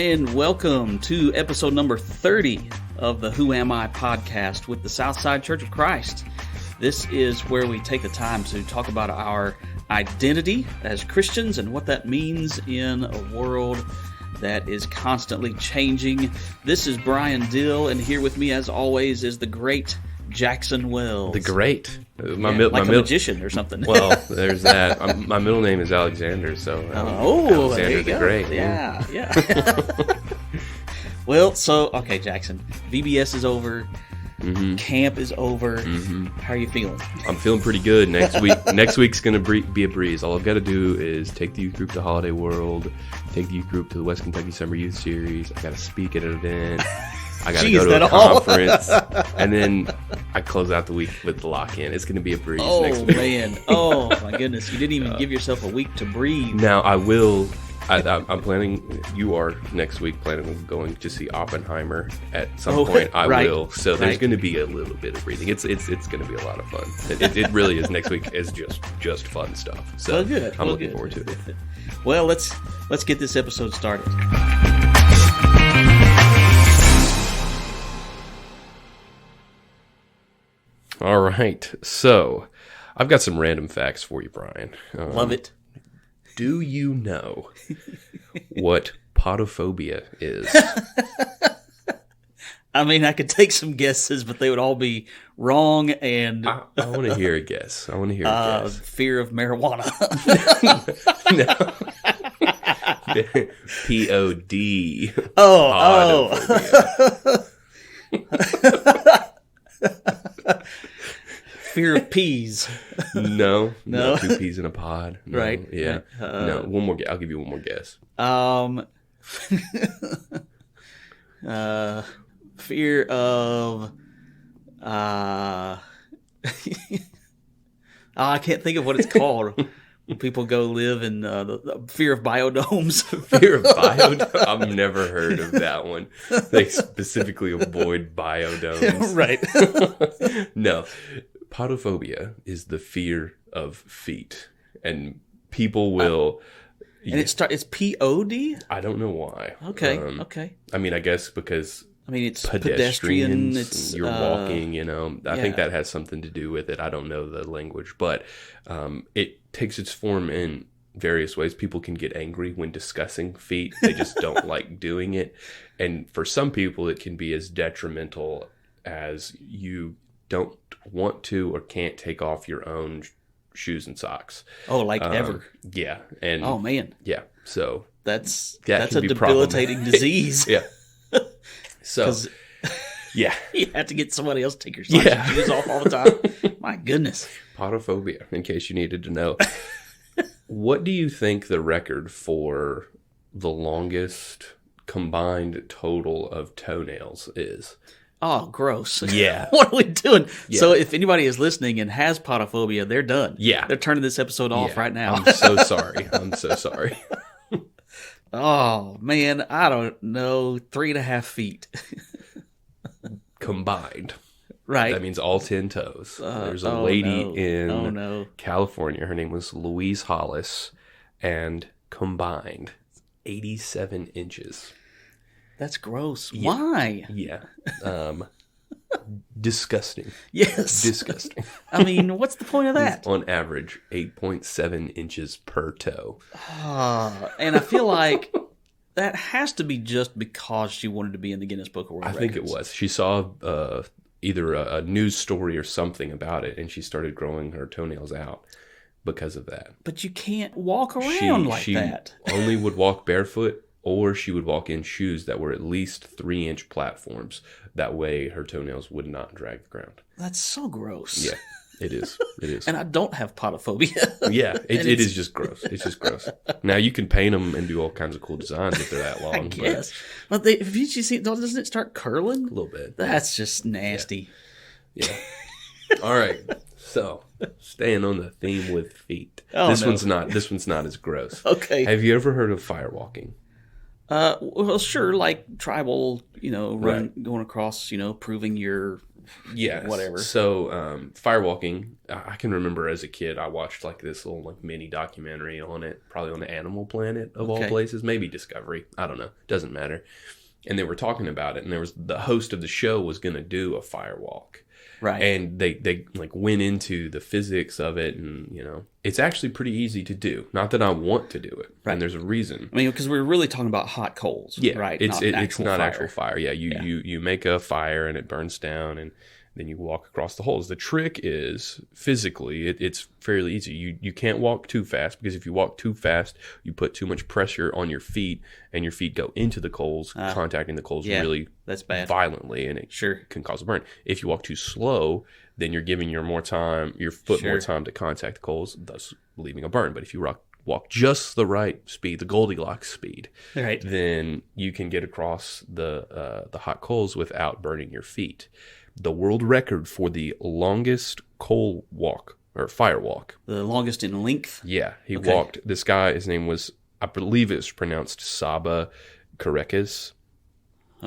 and welcome to episode number 30 of the Who Am I podcast with the Southside Church of Christ. This is where we take the time to talk about our identity as Christians and what that means in a world that is constantly changing. This is Brian Dill, and here with me, as always, is the great Jackson Wells. The great. My magician or something. Well, there's that. My middle name is Alexander, so Alexander there you the go. Great. Yeah. Well, okay, Jackson. VBS is over. Mm-hmm. Camp is over. Mm-hmm. How are you feeling? I'm feeling pretty good. Next week's going to be a breeze. All I've got to do is take the youth group to Holiday World, take the youth group to the West Kentucky Summer Youth Series. I got to speak at an event. I got to go to a conference, and then I close out the week with the lock-in. It's going to be a breeze next week. Oh, man. Oh, my goodness. You didn't even give yourself a week to breathe. Now, I will. I'm planning, you are next week planning on going to see Oppenheimer at some point. I will. So there's going to be a little bit of breathing. It's going to be a lot of fun. It really is. Next week is just fun stuff. So I'm looking forward to it. Well, let's get this episode started. All right, so I've got some random facts for you, Brian. Love it. Do you know what podophobia is? I mean, I could take some guesses, but they would all be wrong. And I want to hear a guess. Fear of marijuana. No. P-O-D. Oh. Fear of peas. No. Two peas in a pod. No. Right. Yeah. No. One more. I'll give you one more guess. Fear of. I can't think of what it's called. When people go live in the fear of biodomes. Fear of biodomes? I've never heard of that one. They specifically avoid biodomes. Right. No. Podophobia is the fear of feet. And people will... And it's P-O-D? I don't know why. Okay. I mean, I guess because... it's pedestrian. You're walking, I think that has something to do with it. I don't know the language, but it takes its form in various ways. People can get angry when discussing feet. They just don't like doing it. And for some people, it can be as detrimental as you don't want to or can't take off your own shoes and socks. Oh, like ever? Yeah. And oh, man. Yeah. So that's a debilitating disease. Yeah. So, yeah. You have to get somebody else to take your socks and shoes off all the time. My goodness. Podophobia, in case you needed to know. What do you think the record for the longest combined total of toenails is? Oh, gross. Yeah. What are we doing? Yeah. So if anybody is listening and has podophobia, they're done. Yeah. They're turning this episode off right now. I'm so sorry. Oh, man, I don't know. 3.5 feet. Combined. Right. That means all 10 toes. There's a lady in California. Her name was Louise Hollis. And combined, 87 inches. That's gross. Yeah. Why? Yeah. Disgusting. Yes. Disgusting. I mean, what's the point of that? On average, 8.7 inches per toe. And I feel like that has to be just because she wanted to be in the Guinness Book of World Records. I think it was. She saw either a news story or something about it, and she started growing her toenails out because of that. But you can't walk around like that. She only would walk barefoot, or she would walk in shoes that were at least 3-inch platforms. That way her toenails would not drag the ground. That's so gross. Yeah, it is. It is. And I don't have podophobia. Yeah, it is just gross. It's just gross. Now you can paint them and do all kinds of cool designs if they're that long. I guess. But have you seen, doesn't it start curling? A little bit. That's just nasty. Yeah. All right. So, staying on the theme with feet. This one's not as gross. Okay. Have you ever heard of firewalking? Well, sure, like tribal, going across, proving your Yeah, whatever. So, firewalking, I can remember as a kid, I watched like this little like mini documentary on it, probably on the Animal Planet of all places, maybe Discovery. I don't know. Doesn't matter. And they were talking about it, and there was the host of the show was going to do a firewalk. Right. And they like went into the physics of it, and it's actually pretty easy to do. Not that I want to do it, right. And there's a reason. I mean, because we're really talking about hot coals, right? It's not actual fire. Yeah, you make a fire and it burns down, and then you walk across the holes. The trick is physically, it's fairly easy. You can't walk too fast, because if you walk too fast, you put too much pressure on your feet, and your feet go into the coals, contacting the coals really that's bad. Violently, and it can cause a burn. If you walk too slow, then you're giving your foot more time to contact the coals, thus leaving a burn. But if you walk just the right speed, the Goldilocks speed, right, then you can get across the hot coals without burning your feet. The world record for the longest coal walk or fire walk. The longest in length? Yeah. He walked. This guy, his name was, I believe it was pronounced Saba Karekis.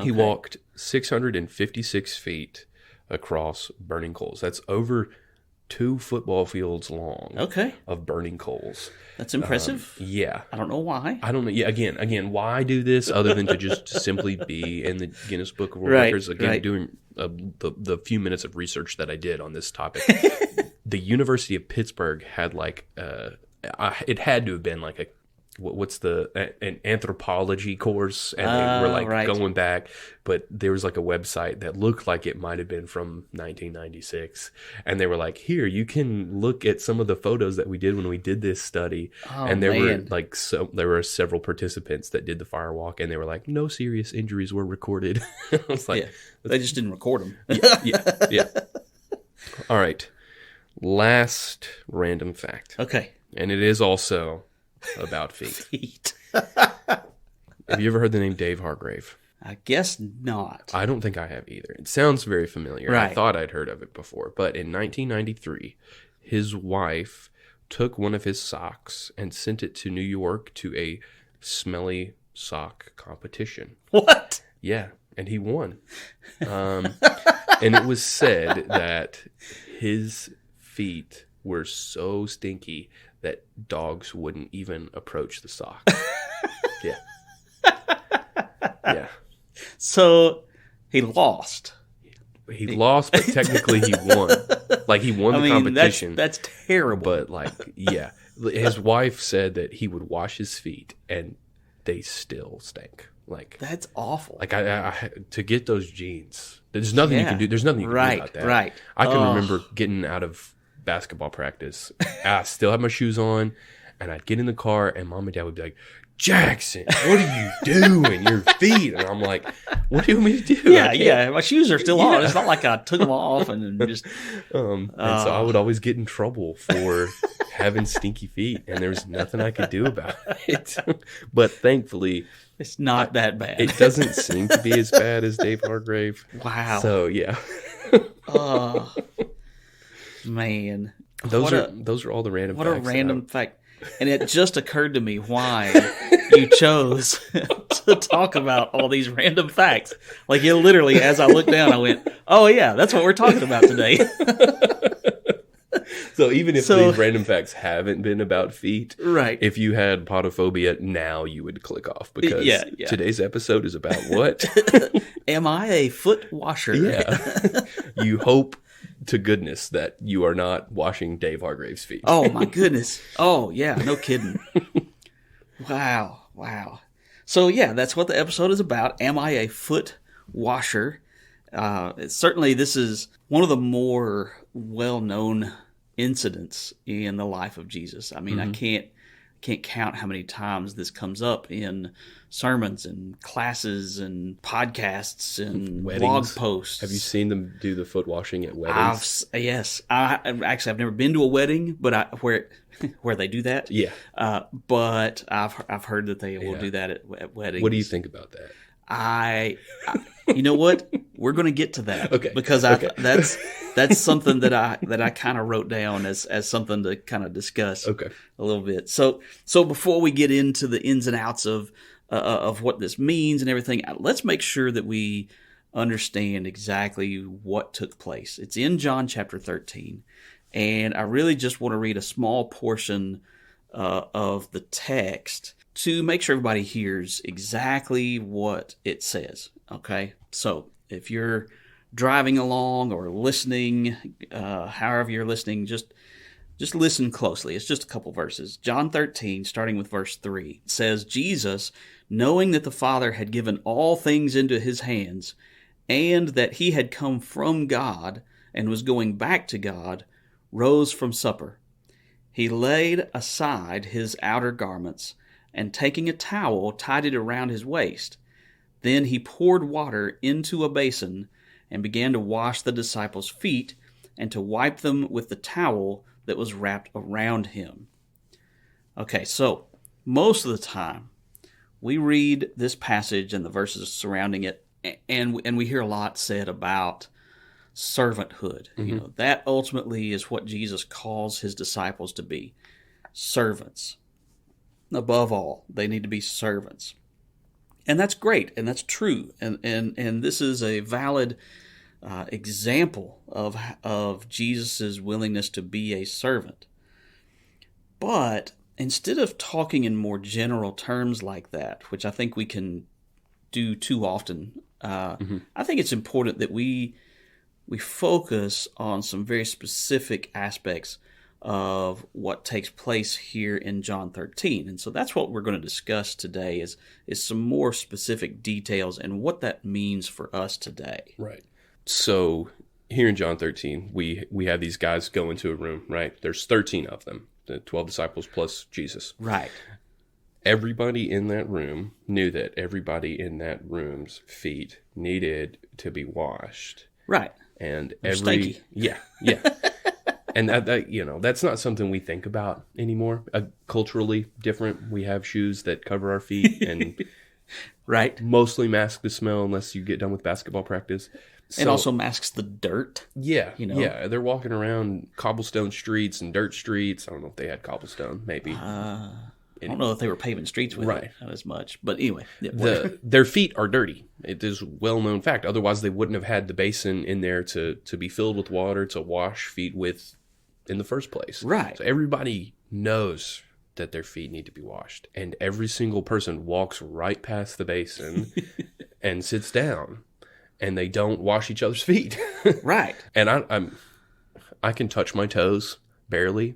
He walked 656 feet across burning coals. That's over 2 football fields long of burning coals. That's impressive. Yeah. I don't know why. I don't know. Yeah. Again, why do this other than to just simply be in the Guinness Book of World Records? Again, doing the few minutes of research that I did on this topic, the University of Pittsburgh had like it had to have been like an anthropology course, and they were like going back, but there was like a website that looked like it might have been from 1996, and they were like, here, you can look at some of the photos that we did when we did this study. And there were several participants that did the firewalk, and they were like, no serious injuries were recorded. I was like, they just didn't record them. yeah. All right, last random fact. And it is also about feet. Have you ever heard the name Dave Hargrave? I guess not. I don't think I have either. It sounds very familiar. Right. I thought I'd heard of it before. But in 1993, his wife took one of his socks and sent it to New York to a smelly sock competition. What? Yeah, and he won. And it was said that his feet were so stinky that dogs wouldn't even approach the sock. Yeah. So he lost. He lost, but technically he won. Like, he won the competition. That's terrible. But, like, yeah. His wife said that he would wash his feet, and they still stank. Like, that's awful. Like, I to get those jeans, there's nothing you can do. There's nothing you can do about that. Right. I can remember getting out of basketball practice. I still had my shoes on, and I'd get in the car, and Mom and Dad would be like, Jackson, what are you doing? Your feet. And I'm like, what do you want me to do? Yeah. My shoes are still on. It's not like I took them off and just. And so I would always get in trouble for having stinky feet, and there was nothing I could do about it. But thankfully, it's not that bad. It doesn't seem to be as bad as Dave Hargrave. Wow. So yeah. Oh man, those are all the random. What facts a random fact. And it just occurred to me why you chose to talk about all these random facts. Like, you literally, as I looked down, I went, oh yeah, that's what we're talking about today. So even if these random facts haven't been about feet, right? If you had podophobia, now you would click off, because today's episode is about what? Am I a foot washer? Yeah. You hope to goodness that you are not washing Dave Hargrave's feet. Oh my goodness. Oh yeah, no kidding. Wow. So yeah, that's what the episode is about. Am I a foot washer? Certainly this is one of the more well-known incidents in the life of Jesus. I mean, I can't count how many times this comes up in sermons and classes and podcasts and blog posts. Have you seen them do the foot washing at weddings? Yes. I've never been to a wedding, but where they do that. Yeah. But I've heard that they will do that at weddings. What do you think about that? You know what? We're going to get to that. Okay. Because that's something that I kind of wrote down as something to kind of discuss. Okay. A little bit. So before we get into the ins and outs of what this means and everything, let's make sure that we understand exactly what took place. It's in John chapter 13, and I really just want to read a small portion of the text to make sure everybody hears exactly what it says. Okay, so if you're driving along or listening, however you're listening, just listen closely. It's just a couple verses. John 13, starting with verse 3, says, Jesus, knowing that the Father had given all things into his hands, and that he had come from God and was going back to God, rose from supper. He laid aside his outer garments, and taking a towel, tied it around his waist. Then he poured water into a basin and began to wash the disciples' feet and to wipe them with the towel that was wrapped around him. Okay, so most of the time we read this passage and the verses surrounding it, and we hear a lot said about servanthood. Mm-hmm. That ultimately is what Jesus calls his disciples to be, servants. Above all, they need to be servants. And that's great, and that's true. And this is a valid example of Jesus' willingness to be a servant. But instead of talking in more general terms like that, which I think we can do too often, I think it's important that we focus on some very specific aspects of what takes place here in John 13. And so that's what we're going to discuss today is some more specific details and what that means for us today. Right. So here in John 13, we have these guys go into a room, right? There's 13 of them, the 12 disciples plus Jesus. Right. Everybody in that room knew that everybody in that room's feet needed to be washed. Right. And stanky. Yeah. And that that's not something we think about anymore. Culturally different. We have shoes that cover our feet and right, mostly mask the smell unless you get done with basketball practice. And also masks the dirt. Yeah, yeah. They're walking around cobblestone streets and dirt streets. I don't know if they had cobblestone. Maybe. I don't know if they were paving streets with it as much, but anyway. Their feet are dirty. It is a well-known fact. Otherwise, they wouldn't have had the basin in there to be filled with water to wash feet with in the first place. Right. So everybody knows that their feet need to be washed. And every single person walks right past the basin and sits down. And they don't wash each other's feet. Right. And I can touch my toes, barely.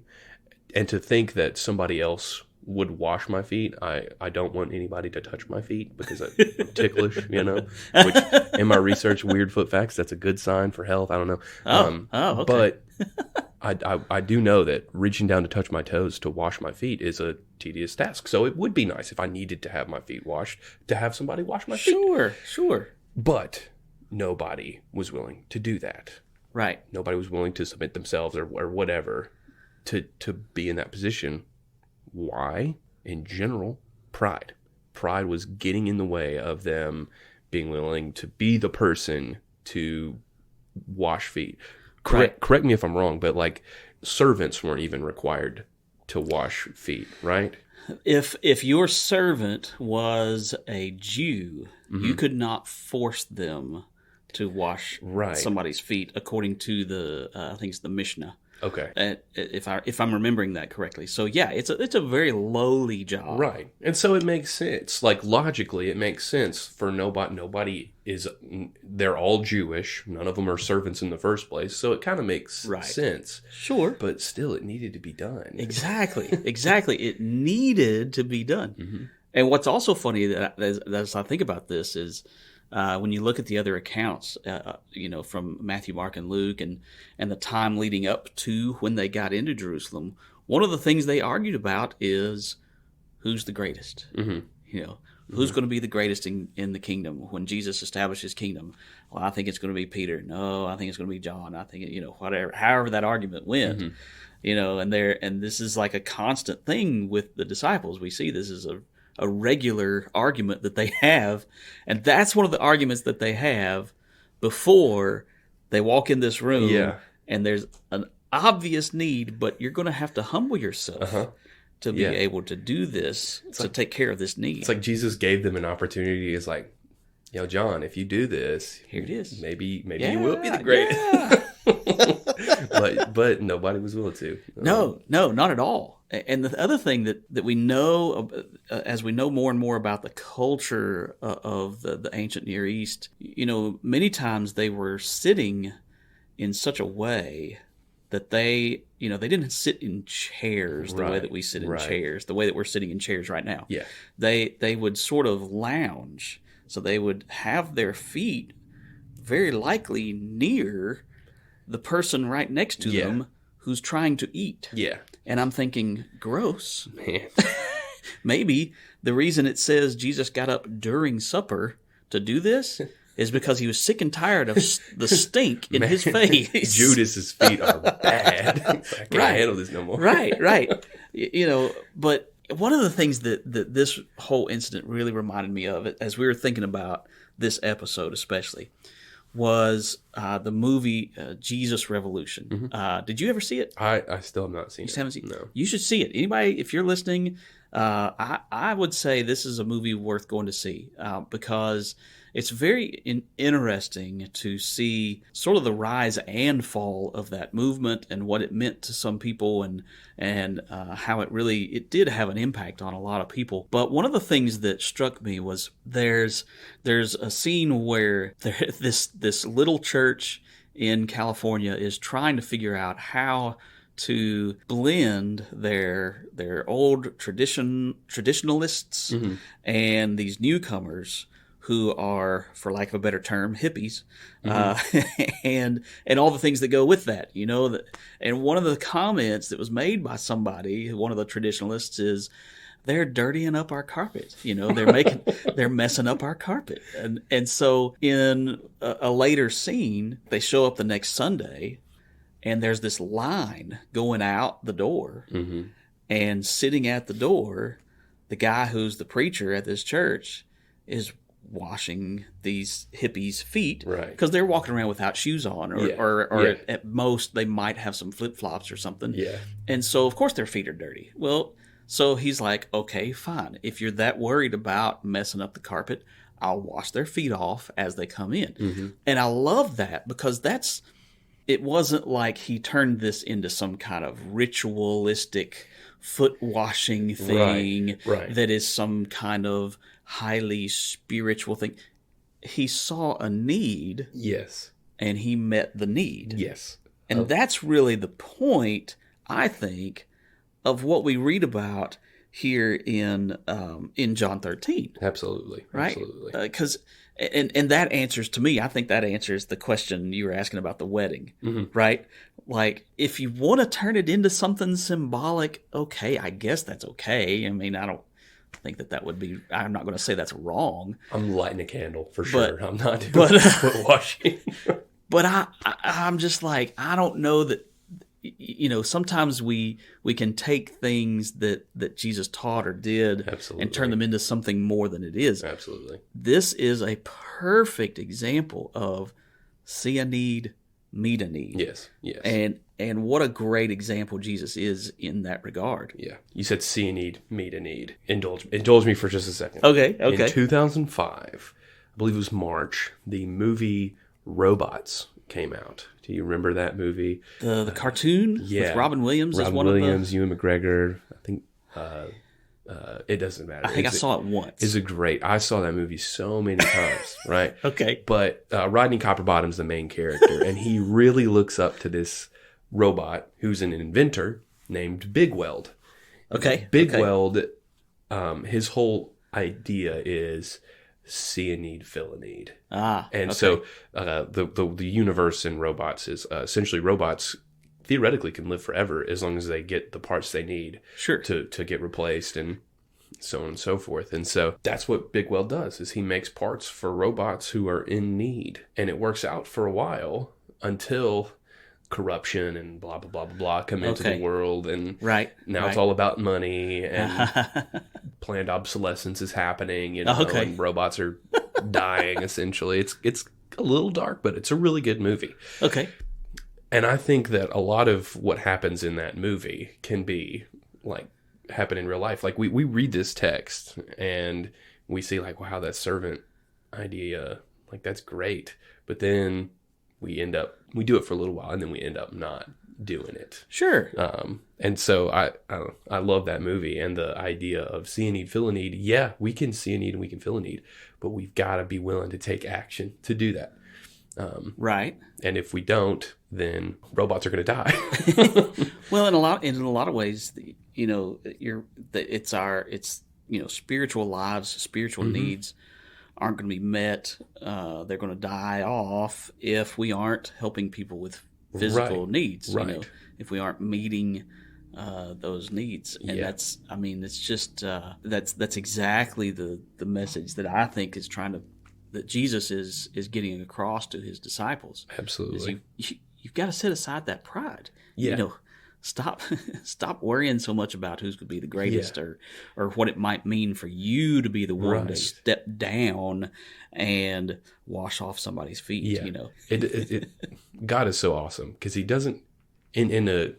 And to think that somebody else would wash my feet, I don't want anybody to touch my feet because I'm ticklish, Which, in my research, weird foot facts, that's a good sign for health. I don't know. Okay. But I do know that reaching down to touch my toes to wash my feet is a tedious task. So it would be nice if I needed to have my feet washed, to have somebody wash my feet. Sure. But nobody was willing to do that. Right. Nobody was willing to submit themselves or whatever to be in that position. Why? In general, pride. Pride was getting in the way of them being willing to be the person to wash feet. Correct me if I'm wrong, but like servants weren't even required to wash feet, right? If your servant was a Jew, you could not force them to wash somebody's feet, according to the I think it's the Mishnah. Okay. If I'm remembering that correctly. So yeah, it's a very lowly job. Right. And so it makes sense. Like logically it makes sense for nobody is they're all Jewish. None of them are servants in the first place. So it kind of makes sense. Sure. But still it needed to be done. Exactly. It needed to be done. Mm-hmm. And what's also funny that as I think about this is when you look at the other accounts, from Matthew, Mark, and Luke, and the time leading up to when they got into Jerusalem, one of the things they argued about is who's the greatest. Mm-hmm. Who's going to be the greatest in the kingdom when Jesus established his kingdom? Well, I think it's going to be Peter. No, I think it's going to be John. I think however that argument went. Mm-hmm. And this is like a constant thing with the disciples. We see this is a regular argument that they have, and that's one of the arguments that they have before they walk in this room. Yeah. And there's an obvious need, but you're going to have to humble yourself to be able to do this, take care of this need. It's like Jesus gave them an opportunity. It's like, John, if you do this, here it is. Maybe you will be the greatest. Yeah. but nobody was willing to. No, not at all. And the other thing that we know, as we know more and more about the culture of the ancient Near East, many times they were sitting in such a way that they didn't sit in chairs the way that we sit in chairs, the way that we're sitting in chairs right now. Yeah. They would sort of lounge. So they would have their feet very likely near the person right next to them who's trying to eat. Yeah. And I'm thinking, gross. Man. Maybe the reason it says Jesus got up during supper to do this is because he was sick and tired of the stink in his face. Judas's feet are bad. I can't handle this no more. Right. But one of the things that this whole incident really reminded me of, as we were thinking about this episode especially, was the movie Jesus Revolution. Mm-hmm. Did you ever see it? I still have not seen it. You haven't seen it? No. You should see it. Anybody, if you're listening, I would say this is a movie worth going to see because it's very interesting to see sort of the rise and fall of that movement and what it meant to some people and how it did have an impact on a lot of people. But one of the things that struck me was there's a scene where this little church in California is trying to figure out how to blend their old traditionalists and these newcomers who are, for lack of a better term, hippies, and all the things that go with that, And one of the comments that was made by somebody, one of the traditionalists, is they're dirtying up our carpet. They're messing up our carpet, and so in a later scene, they show up the next Sunday, and there's this line going out the door, and sitting at the door, the guy who's the preacher at this church is washing these hippies' feet because they're walking around without shoes on or at most they might have some flip-flops or something. Yeah. And so of course their feet are dirty. Well, so he's like, okay, fine. If you're that worried about messing up the carpet, I'll wash their feet off as they come in. And I love that because it wasn't like he turned this into some kind of ritualistic foot washing thing that is some kind of highly spiritual thing. He saw a need. Yes. And he met the need. Yes. And that's really the point, I think, of what we read about here in John 13. Absolutely. Right? Absolutely. Because and that answers, to me, I think that answers the question you were asking about the wedding, right? Like, if you want to turn it into something symbolic, okay, I guess that's okay. I mean, I don't think that would be, I'm not going to say that's wrong. I'm lighting a candle for sure. I'm not doing foot washing. But I'm just like, I don't know that, sometimes we can take things that Jesus taught or did and turn them into something more than it is. Absolutely. This is a perfect example of see a need, meet a need. Yes. And what a great example Jesus is in that regard. Yeah. You said see a need, meet a need. Indulge me for just a second. Okay. In 2005, I believe it was March, the movie Robots came out. Do you remember that movie? The cartoon with Robin Williams is one Williams, of Ewan McGregor. I think it doesn't matter. I think I saw it once. It's great. I saw that movie so many times, right? Okay. But Rodney Copperbottom's the main character, and he really looks up to this robot who's an inventor named Big Weld. Okay. Big Weld, his whole idea is see a need, fill a need. So the universe in robots is essentially robots theoretically can live forever as long as they get the parts they need to get replaced and so on and so forth. And so that's what Big Weld does, is he makes parts for robots who are in need. And it works out for a while until corruption and blah, blah, blah, blah, blah come into the world. And now it's all about money and planned obsolescence is happening, and robots are dying, essentially. It's a little dark, but it's a really good movie. Okay. And I think that a lot of what happens in that movie can be, like, happen in real life. Like, we read this text, and we see, like, wow, that servant idea. Like, that's great. But then we do it for a little while, and then we end up not doing it. Sure. And so I love that movie and the idea of see a need, fill a need. Yeah, we can see a need and we can fill a need, but we've got to be willing to take action to do that. Right. And if we don't, then robots are going to die. Well, in a lot of ways, it's spiritual lives, spiritual needs aren't going to be met. They're going to die off if we aren't helping people with physical needs. Right. If we aren't meeting those needs, and that's just that's exactly the message that I think is that Jesus is getting across to his disciples. Absolutely. You've got to set aside that pride. Yeah. Stop worrying so much about who's going to be the greatest or what it might mean for you to be the one to step down and wash off somebody's feet. Yeah. God is so awesome because he doesn't in the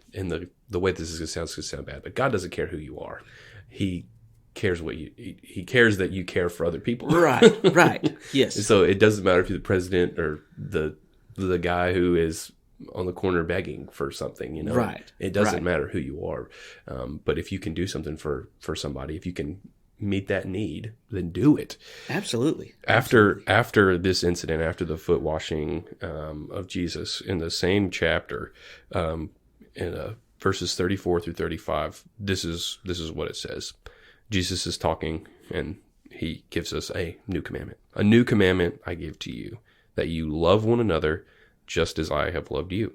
way this is going to sound bad, but God doesn't care who you are. He cares he cares that you care for other people. Right. Yes. So it doesn't matter if you're the president or the guy who is on the corner begging for something, Right. It doesn't matter who you are. But if you can do something for somebody, if you can meet that need, then do it. Absolutely. After this incident, after the foot washing of Jesus, in the same chapter, in verses 34 through 35, this is what it says. Jesus is talking, and he gives us a new commandment. A new commandment I give to you, that you love one another just as I have loved you.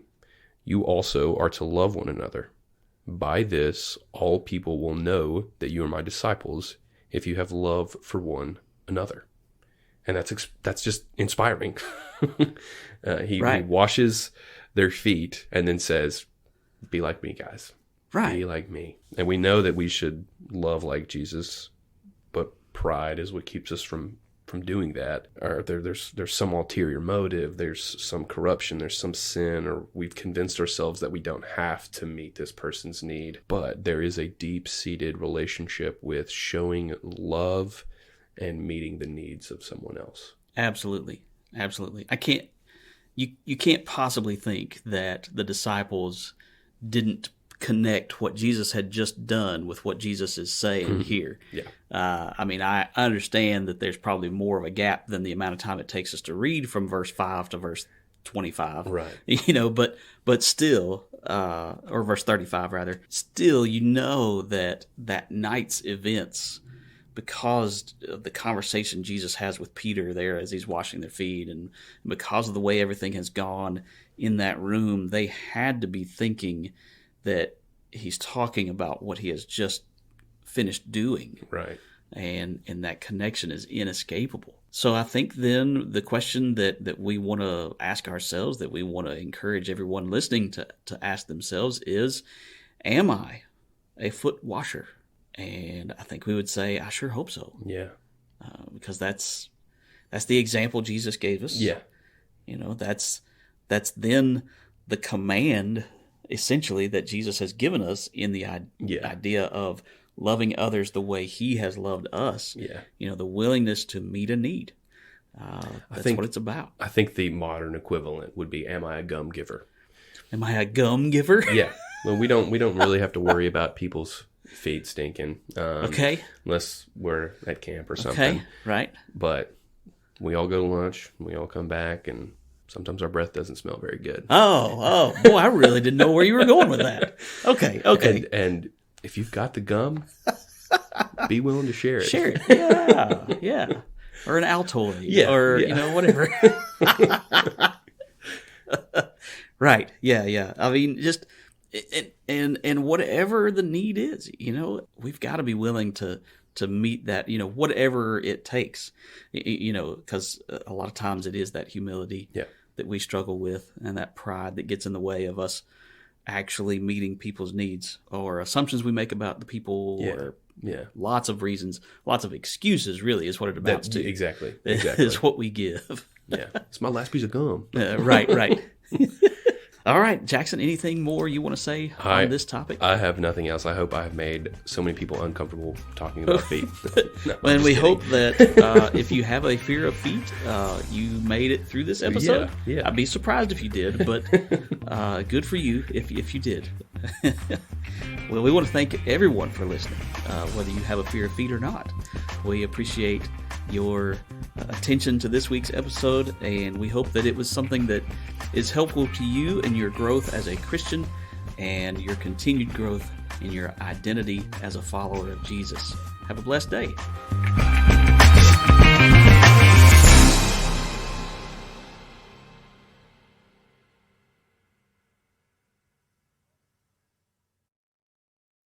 You also are to love one another. By this, all people will know that you are my disciples, if you have love for one another. And that's just inspiring. He washes their feet and then says, be like me, guys. Right. Be like me. And we know that we should love like Jesus, but pride is what keeps us from doing that. Or there's some ulterior motive, there's some corruption, there's some sin, or we've convinced ourselves that we don't have to meet this person's need. But there is a deep-seated relationship with showing love and meeting the needs of someone else. Absolutely. You can't possibly think that the disciples didn't connect what Jesus had just done with what Jesus is saying here. Yeah. I understand that there's probably more of a gap than the amount of time it takes us to read from verse 5 to verse 25. Right. But still, or verse 35 rather, still, that night's events, because of the conversation Jesus has with Peter there as he's washing their feet, and because of the way everything has gone in that room, they had to be thinking that he's talking about what he has just finished doing. Right. And that connection is inescapable. So I think then the question that we want to ask ourselves, that we want to encourage everyone listening to ask themselves is, am I a foot washer? And I think we would say, I sure hope so. Yeah. Because that's the example Jesus gave us. Yeah. That's then the command essentially that Jesus has given us in the idea of loving others the way he has loved us. Yeah. The willingness to meet a need. That's what it's about. I think the modern equivalent would be, am I a gum giver? Am I a gum giver? Yeah. Well, we don't really have to worry about people's feet stinking. Okay. Unless we're at camp or something. Okay. Right. But we all go to lunch, we all come back, and sometimes our breath doesn't smell very good. Oh, boy, I really didn't know where you were going with that. Okay. And if you've got the gum, be willing to share it. Share it. Yeah. Or an Altoid. Yeah. Or, whatever. Right. Yeah. I mean, just, and whatever the need is, we've got to be willing to meet that, whatever it takes, because a lot of times it is that humility that we struggle with, and that pride that gets in the way of us actually meeting people's needs, or assumptions we make about the people, or lots of reasons, lots of excuses, really, is what it amounts to. Exactly. Is what we give. Yeah. It's my last piece of gum. Right. All right, Jackson, anything more you want to say on this topic? I have nothing else. I hope I have made so many people uncomfortable talking about feet. No, and we hope that if you have a fear of feet, you made it through this episode. Yeah. I'd be surprised if you did, but good for you if you did. Well, we want to thank everyone for listening, whether you have a fear of feet or not. We appreciate your attention to this week's episode, and we hope that it was something that is helpful to you in your growth as a Christian and your continued growth in your identity as a follower of Jesus. Have a blessed day.